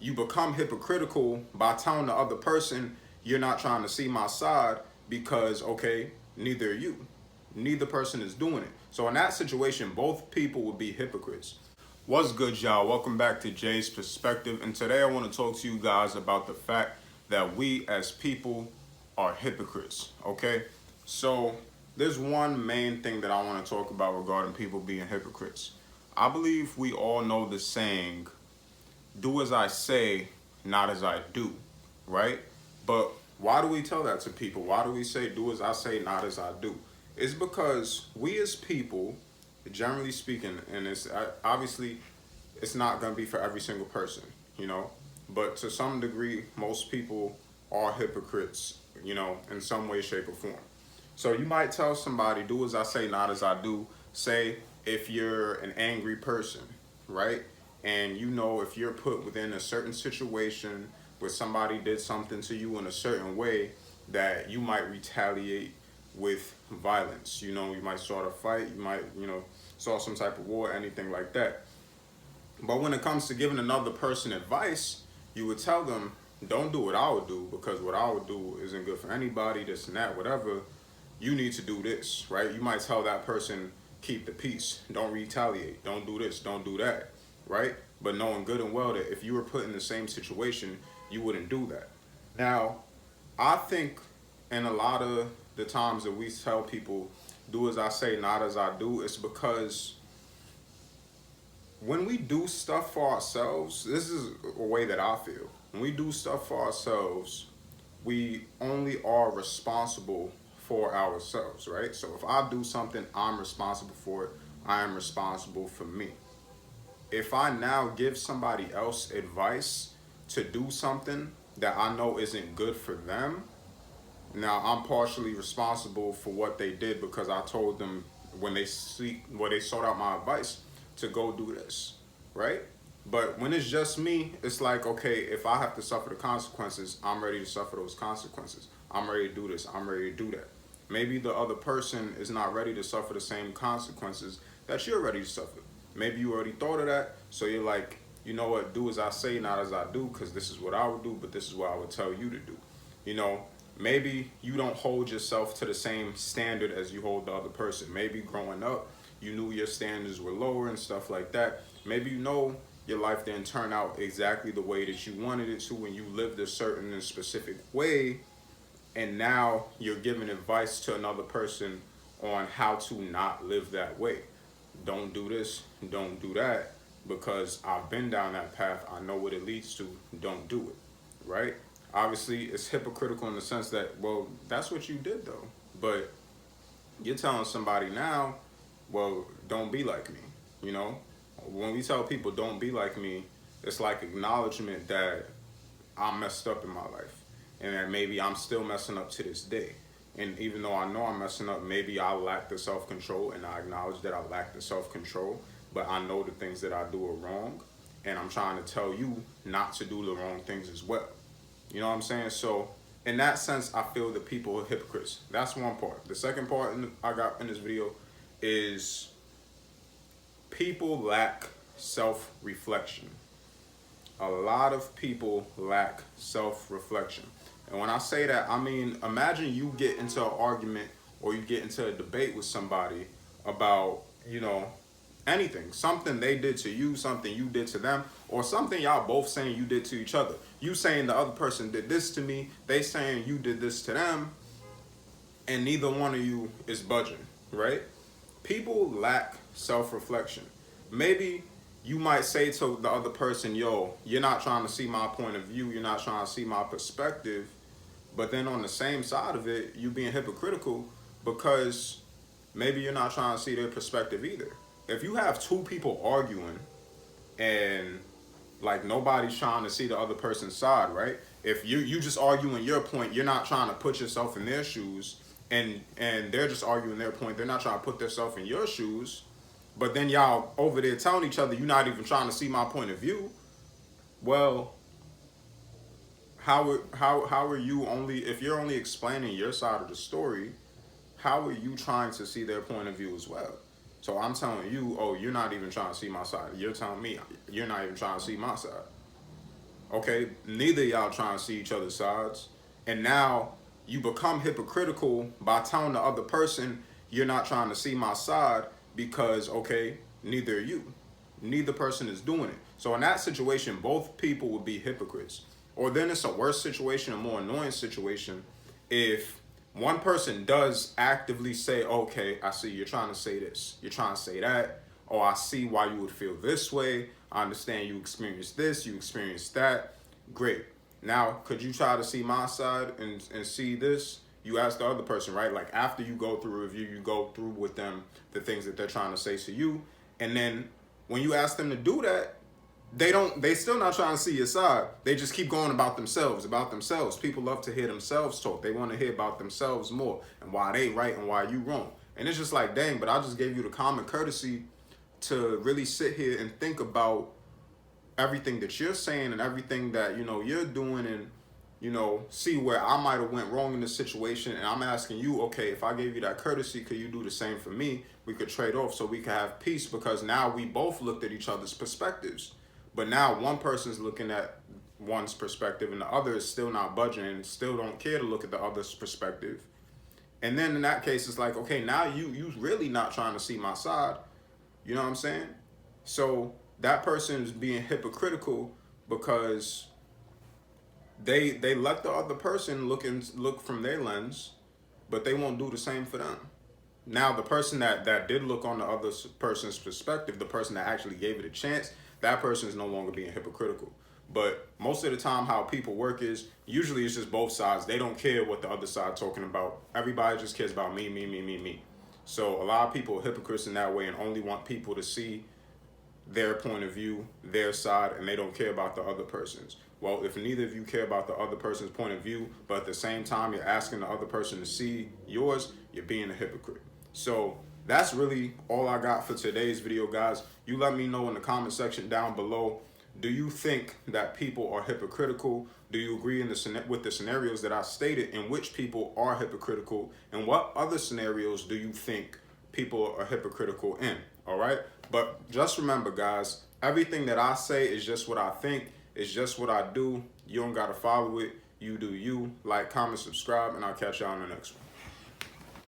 you become hypocritical by telling the other person you're not trying to see my side because, okay, neither are you. Neither person is doing it. So in that situation, both people would be hypocrites. What's good, y'all? Welcome back to Jay's Perspective. And today I want to talk to you guys about the fact that we as people are hypocrites, okay? So there's one main thing that I want to talk about regarding people being hypocrites. I believe we all know the saying, do as I say, not as I do, right? But why do we tell that to people? Why do we say, do as I say, not as I do? It's because we as people, generally speaking, and it's obviously it's not going to be for every single person, you know, but to some degree, most people are hypocrites, you know, in some way, shape, or form. So you might tell somebody, do as I say, not as I do. Say if you're an angry person, right? And you know if you're put within a certain situation where somebody did something to you in a certain way, that you might retaliate with violence. You know, you might start a fight, you might, you know, start some type of war, anything like that. But when it comes to giving another person advice, you would tell them, don't do what I would do, because what I would do isn't good for anybody, this and that, whatever. You need to do this, right? You might tell that person, keep the peace, don't retaliate, don't do this, don't do that, right? But knowing good and well that if you were put in the same situation, you wouldn't do that. Now, I think in a lot of the times that we tell people, do as I say, not as I do, it's because when we do stuff for ourselves, this is a way that I feel. When we do stuff for ourselves, we only are responsible for ourselves, right? So if I do something, I'm responsible for it. I am responsible for me. If I now give somebody else advice to do something that I know isn't good for them, now I'm partially responsible for what they did because I told them when they sought out my advice to go do this, right? But when it's just me, it's like, okay, if I have to suffer the consequences, I'm ready to suffer those consequences. I'm ready to do this. I'm ready to do that. Maybe the other person is not ready to suffer the same consequences that you're ready to suffer. Maybe you already thought of that, so you're like, you know what, do as I say, not as I do, because this is what I would do, but this is what I would tell you to do. You know, maybe you don't hold yourself to the same standard as you hold the other person. Maybe growing up, you knew your standards were lower and stuff like that. Maybe you know your life didn't turn out exactly the way that you wanted it to when you lived a certain and specific way, and now you're giving advice to another person on how to not live that way. Don't do this, don't do that, because I've been down that path, I know what it leads to, don't do it, right? Obviously, it's hypocritical in the sense that, well, that's what you did though, but you're telling somebody now, well, don't be like me, you know? When we tell people don't be like me, it's like acknowledgement that I messed up in my life and that maybe I'm still messing up to this day. And even though I know I'm messing up, maybe I lack the self-control, and I acknowledge that I lack the self-control, but I know the things that I do are wrong, and I'm trying to tell you not to do the wrong things as well. You know what I'm saying? So in that sense, I feel that people are hypocrites. That's one part. The second part I got in this video is people lack self-reflection. A lot of people lack self-reflection. And when I say that, I mean, imagine you get into an argument or you get into a debate with somebody about, you know, anything, something they did to you, something you did to them, or something y'all both saying you did to each other. You saying the other person did this to me, they saying you did this to them, and neither one of you is budging, right? People lack self-reflection. Maybe you might say to the other person, yo, you're not trying to see my point of view, you're not trying to see my perspective, but then on the same side of it, you being hypocritical because maybe you're not trying to see their perspective either. If you have two people arguing and like nobody's trying to see the other person's side, right? If you just arguing your point, you're not trying to put yourself in their shoes, and they're just arguing their point, they're not trying to put themselves in your shoes, but then y'all over there telling each other you're not even trying to see my point of view. Well, how are you only, if you're only explaining your side of the story, how are you trying to see their point of view as well? So I'm telling you, oh, you're not even trying to see my side. You're telling me you're not even trying to see my side. Okay, neither of y'all trying to see each other's sides. And now you become hypocritical by telling the other person you're not trying to see my side because, okay, neither are you. Neither person is doing it. So in that situation, both people would be hypocrites. Or then it's a worse situation, a more annoying situation, if one person does actively say, okay, I see you're trying to say this, you're trying to say that, or I see why you would feel this way, I understand you experienced this, you experienced that, great. Now, could you try to see my side and see this? You ask the other person, right? Like after you go through a review, you go through with them the things that they're trying to say to you. And then when you ask them to do that, they still not trying to see your side. They just keep going about themselves, about themselves. People love to hear themselves talk. They want to hear about themselves more and why they right and why you wrong. And it's just like, dang, but I just gave you the common courtesy to really sit here and think about everything that you're saying and everything that, you know, you're doing, and, you know, see where I might have went wrong in this situation. And I'm asking you, okay, if I gave you that courtesy, could you do the same for me? We could trade off so we could have peace, because now we both looked at each other's perspectives. But now one person's looking at one's perspective and the other is still not budging and still don't care to look at the other's perspective. And then in that case, it's like, okay, now you really not trying to see my side. You know what I'm saying? So that person is being hypocritical because they let the other person look from their lens, but they won't do the same for them. Now the person that did look on the other person's perspective, the person that actually gave it a chance, that person is no longer being hypocritical. But most of the time how people work is usually it's just both sides. They don't care what the other side talking about. Everybody just cares about me, me, me, me, me. So a lot of people are hypocrites in that way and only want people to see their point of view, their side, and they don't care about the other person's. Well, if neither of you care about the other person's point of view, but at the same time you're asking the other person to see yours, you're being a hypocrite. So that's really all I got for today's video, guys. You let me know in the comment section down below. Do you think that people are hypocritical? Do you agree with the scenarios that I stated in which people are hypocritical? And what other scenarios do you think people are hypocritical in? All right? But just remember, guys, everything that I say is just what I think. It's just what I do. You don't got to follow it. You do you. Like, comment, subscribe, and I'll catch y'all on the next one.